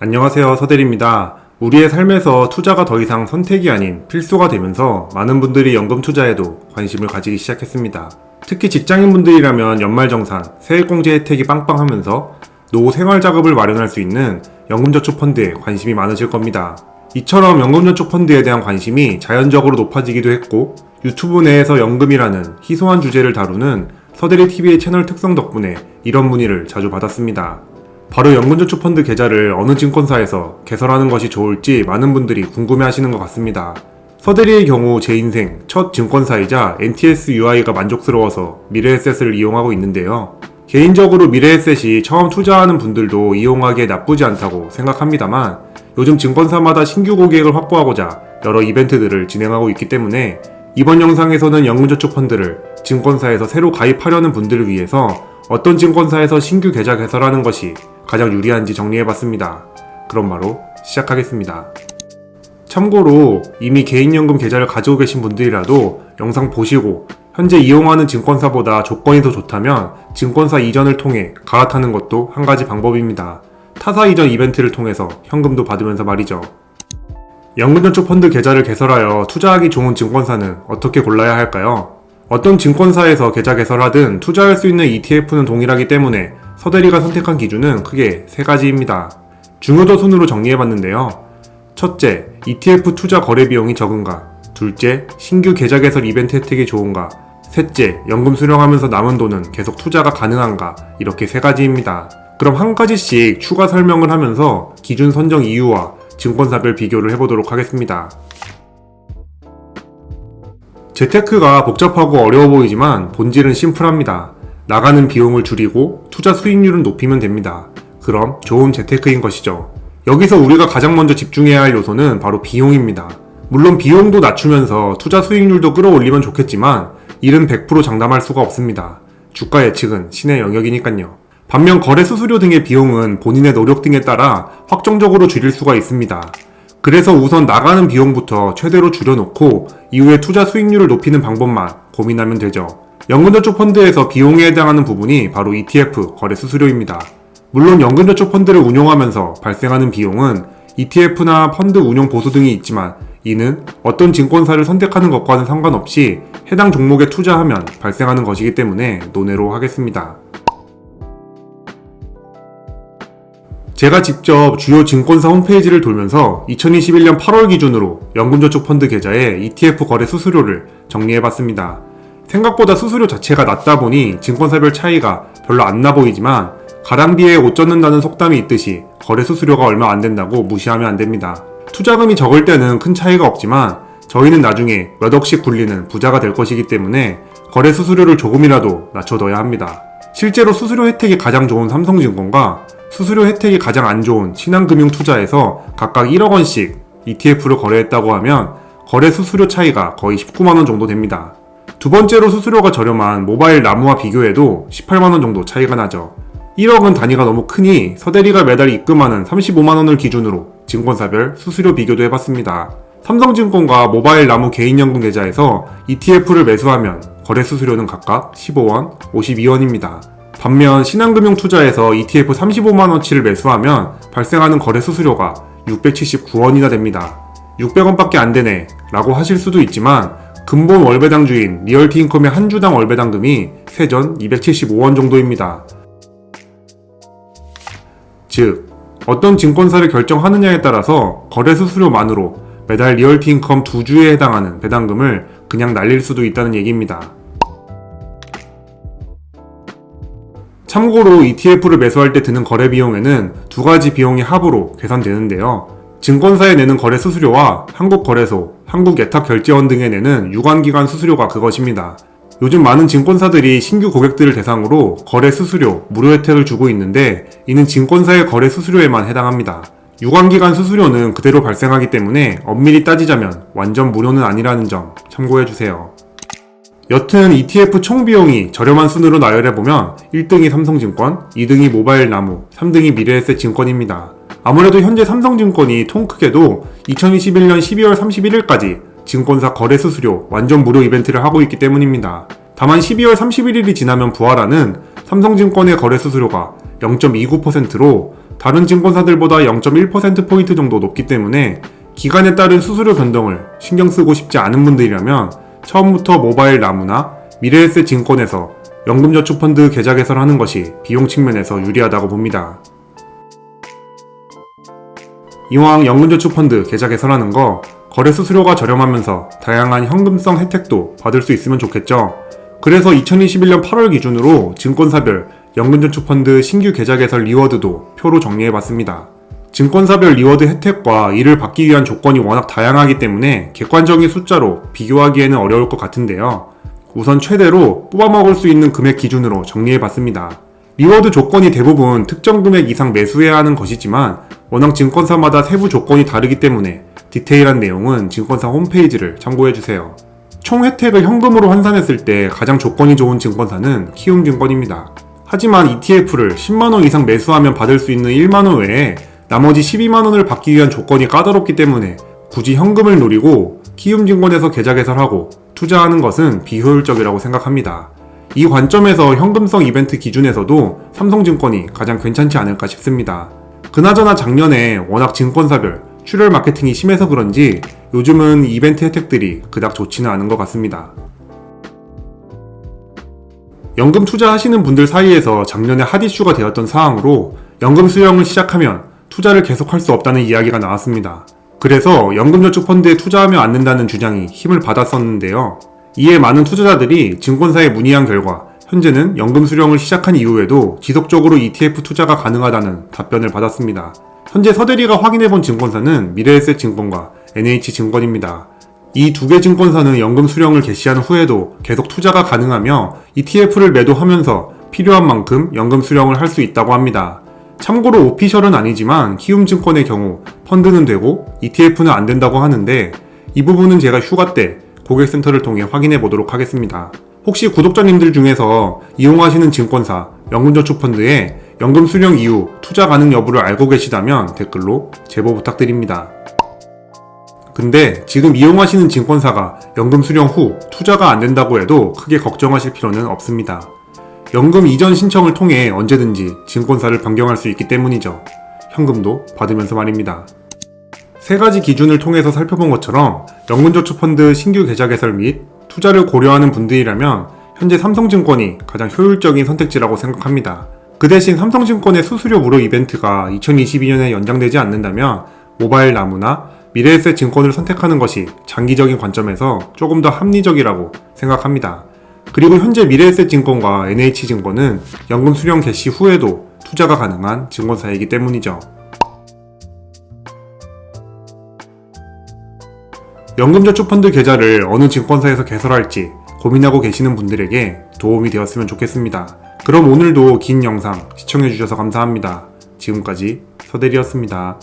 안녕하세요, 서대리입니다. 우리의 삶에서 투자가 더 이상 선택이 아닌 필수가 되면서 많은 분들이 연금 투자에도 관심을 가지기 시작했습니다. 특히 직장인분들이라면 연말정산, 세액공제 혜택이 빵빵하면서 노후 생활자금을 마련할 수 있는 연금저축펀드에 관심이 많으실 겁니다. 이처럼 연금저축펀드에 대한 관심이 자연적으로 높아지기도 했고, 유튜브 내에서 연금이라는 희소한 주제를 다루는 서대리TV의 채널 특성 덕분에 이런 문의를 자주 받았습니다. 바로 연금저축펀드 계좌를 어느 증권사에서 개설하는 것이 좋을지 많은 분들이 궁금해하시는 것 같습니다. 서대리의 경우 제 인생 첫 증권사이자 NTSUI가 만족스러워서 미래에셋을 이용하고 있는데요. 개인적으로 미래에셋이 처음 투자하는 분들도 이용하기에 나쁘지 않다고 생각합니다만, 요즘 증권사마다 신규 고객을 확보하고자 여러 이벤트들을 진행하고 있기 때문에 이번 영상에서는 연금저축펀드를 증권사에서 새로 가입하려는 분들을 위해서 어떤 증권사에서 신규 계좌 개설하는 것이 가장 유리한지 정리해봤습니다. 그럼 바로 시작하겠습니다. 참고로 이미 개인연금 계좌를 가지고 계신 분들이라도 영상 보시고 현재 이용하는 증권사보다 조건이 더 좋다면 증권사 이전을 통해 갈아타는 것도 한 가지 방법입니다. 타사 이전 이벤트를 통해서 현금도 받으면서 말이죠. 연금저축펀드 계좌를 개설하여 투자하기 좋은 증권사는 어떻게 골라야 할까요? 어떤 증권사에서 계좌 개설하든 투자할 수 있는 ETF는 동일하기 때문에 서대리가 선택한 기준은 크게 세 가지입니다. 중요도 순으로 정리해봤는데요. 첫째, ETF 투자 거래 비용이 적은가? 둘째, 신규 계좌 개설 이벤트 혜택이 좋은가? 셋째, 연금 수령하면서 남은 돈은 계속 투자가 가능한가? 이렇게 세 가지입니다. 그럼 한 가지씩 추가 설명을 하면서 기준 선정 이유와 증권사별 비교를 해보도록 하겠습니다. 재테크가 복잡하고 어려워 보이지만 본질은 심플합니다. 나가는 비용을 줄이고 투자 수익률은 높이면 됩니다. 그럼 좋은 재테크인 것이죠. 여기서 우리가 가장 먼저 집중해야 할 요소는 바로 비용입니다. 물론 비용도 낮추면서 투자 수익률도 끌어올리면 좋겠지만 이는 100% 장담할 수가 없습니다. 주가 예측은 신의 영역이니까요. 반면 거래 수수료 등의 비용은 본인의 노력 등에 따라 확정적으로 줄일 수가 있습니다. 그래서 우선 나가는 비용부터 최대로 줄여놓고 이후에 투자 수익률을 높이는 방법만 고민하면 되죠. 연금저축펀드에서 비용에 해당하는 부분이 바로 ETF 거래 수수료입니다. 물론 연금저축펀드를 운용하면서 발생하는 비용은 ETF나 펀드 운용 보수 등이 있지만 이는 어떤 증권사를 선택하는 것과는 상관없이 해당 종목에 투자하면 발생하는 것이기 때문에 논외로 하겠습니다. 제가 직접 주요 증권사 홈페이지를 돌면서 2021년 8월 기준으로 연금저축펀드 계좌의 ETF 거래 수수료를 정리해봤습니다. 생각보다 수수료 자체가 낮다 보니 증권사별 차이가 별로 안 나 보이지만 가랑비에 옷 젖는다는 속담이 있듯이 거래 수수료가 얼마 안 된다고 무시하면 안 됩니다. 투자금이 적을 때는 큰 차이가 없지만 저희는 나중에 몇 억씩 굴리는 부자가 될 것이기 때문에 거래 수수료를 조금이라도 낮춰둬야 합니다. 실제로 수수료 혜택이 가장 좋은 삼성증권과 수수료 혜택이 가장 안 좋은 신한금융투자에서 각각 1억 원씩 ETF를 거래했다고 하면 거래 수수료 차이가 거의 19만 원 정도 됩니다. 두 번째로 수수료가 저렴한 모바일 나무와 비교해도 18만 원 정도 차이가 나죠. 1억은 단위가 너무 크니 서대리가 매달 입금하는 35만 원을 기준으로 증권사별 수수료 비교도 해봤습니다. 삼성증권과 모바일 나무 개인연금 계좌에서 ETF를 매수하면 거래 수수료는 각각 15원, 52원입니다. 반면 신한금융투자에서 ETF 35만원치를 매수하면 발생하는 거래 수수료가 679원이나 됩니다. 600원밖에 안 되네 라고 하실 수도 있지만 근본 월배당주인 리얼티인컴의 한 주당 월배당금이 세전 275원 정도입니다. 즉, 어떤 증권사를 결정하느냐에 따라서 거래 수수료만으로 매달 리얼티인컴 2주에 해당하는 배당금을 그냥 날릴 수도 있다는 얘기입니다. 참고로 ETF를 매수할 때 드는 거래 비용에는 두 가지 비용이 합으로 계산되는데요. 증권사에 내는 거래 수수료와 한국거래소, 한국예탁결제원 등에 내는 유관기관 수수료가 그것입니다. 요즘 많은 증권사들이 신규 고객들을 대상으로 거래 수수료, 무료 혜택을 주고 있는데 이는 증권사의 거래 수수료에만 해당합니다. 유관기관 수수료는 그대로 발생하기 때문에 엄밀히 따지자면 완전 무료는 아니라는 점 참고해주세요. 여튼 ETF 총 비용이 저렴한 순으로 나열해보면 1등이 삼성증권, 2등이 모바일나무, 3등이 미래에셋 증권입니다. 아무래도 현재 삼성증권이 통 크게도 2021년 12월 31일까지 증권사 거래 수수료 완전 무료 이벤트를 하고 있기 때문입니다. 다만 12월 31일이 지나면 부활하는 삼성증권의 거래 수수료가 0.29%로 다른 증권사들보다 0.1%포인트 정도 높기 때문에 기간에 따른 수수료 변동을 신경 쓰고 싶지 않은 분들이라면 처음부터 모바일 나무나 미래에셋 증권에서 연금저축펀드 계좌 개설하는 것이 비용 측면에서 유리하다고 봅니다. 이왕 연금저축펀드 계좌 개설하는 거 거래 수수료가 저렴하면서 다양한 현금성 혜택도 받을 수 있으면 좋겠죠. 그래서 2021년 8월 기준으로 증권사별 연금저축펀드 신규 계좌 개설 리워드도 표로 정리해봤습니다. 증권사별 리워드 혜택과 이를 받기 위한 조건이 워낙 다양하기 때문에 객관적인 숫자로 비교하기에는 어려울 것 같은데요. 우선 최대로 뽑아먹을 수 있는 금액 기준으로 정리해봤습니다. 리워드 조건이 대부분 특정 금액 이상 매수해야 하는 것이지만 워낙 증권사마다 세부 조건이 다르기 때문에 디테일한 내용은 증권사 홈페이지를 참고해주세요. 총 혜택을 현금으로 환산했을 때 가장 조건이 좋은 증권사는 키움증권입니다. 하지만 ETF를 10만원 이상 매수하면 받을 수 있는 1만원 외에 나머지 12만원을 받기 위한 조건이 까다롭기 때문에 굳이 현금을 노리고 키움증권에서 계좌 개설하고 투자하는 것은 비효율적이라고 생각합니다. 이 관점에서 현금성 이벤트 기준에서도 삼성증권이 가장 괜찮지 않을까 싶습니다. 그나저나 작년에 워낙 증권사별 출혈 마케팅이 심해서 그런지 요즘은 이벤트 혜택들이 그닥 좋지는 않은 것 같습니다. 연금 투자하시는 분들 사이에서 작년에 핫 이슈가 되었던 사항으로 연금 수령을 시작하면 투자를 계속할 수 없다는 이야기가 나왔습니다. 그래서 연금저축펀드에 투자하면 안 된다는 주장이 힘을 받았었는데요. 이에 많은 투자자들이 증권사에 문의한 결과 현재는 연금 수령을 시작한 이후에도 지속적으로 ETF 투자가 가능하다는 답변을 받았습니다. 현재 서대리가 확인해본 증권사는 미래에셋 증권과 NH증권입니다. 이 두 개 증권사는 연금 수령을 개시한 후에도 계속 투자가 가능하며 ETF를 매도하면서 필요한 만큼 연금 수령을 할 수 있다고 합니다. 참고로 오피셜은 아니지만 키움증권의 경우 펀드는 되고 ETF는 안 된다고 하는데 이 부분은 제가 휴가 때 고객센터를 통해 확인해 보도록 하겠습니다. 혹시 구독자님들 중에서 이용하시는 증권사 연금저축펀드에 연금 수령 이후 투자 가능 여부를 알고 계시다면 댓글로 제보 부탁드립니다. 근데 지금 이용하시는 증권사가 연금 수령 후 투자가 안 된다고 해도 크게 걱정하실 필요는 없습니다. 연금 이전 신청을 통해 언제든지 증권사를 변경할 수 있기 때문이죠. 현금도 받으면서 말입니다. 세 가지 기준을 통해서 살펴본 것처럼 연금저축펀드 신규 계좌 개설 및 투자를 고려하는 분들이라면 현재 삼성증권이 가장 효율적인 선택지라고 생각합니다. 그 대신 삼성증권의 수수료 무료 이벤트가 2022년에 연장되지 않는다면 모바일 나무나 미래에셋 증권을 선택하는 것이 장기적인 관점에서 조금 더 합리적이라고 생각합니다. 그리고 현재 미래에셋 증권과 NH증권은 연금 수령 개시 후에도 투자가 가능한 증권사이기 때문이죠. 연금저축펀드 계좌를 어느 증권사에서 개설할지 고민하고 계시는 분들에게 도움이 되었으면 좋겠습니다. 그럼 오늘도 긴 영상 시청해주셔서 감사합니다. 지금까지 서대리였습니다.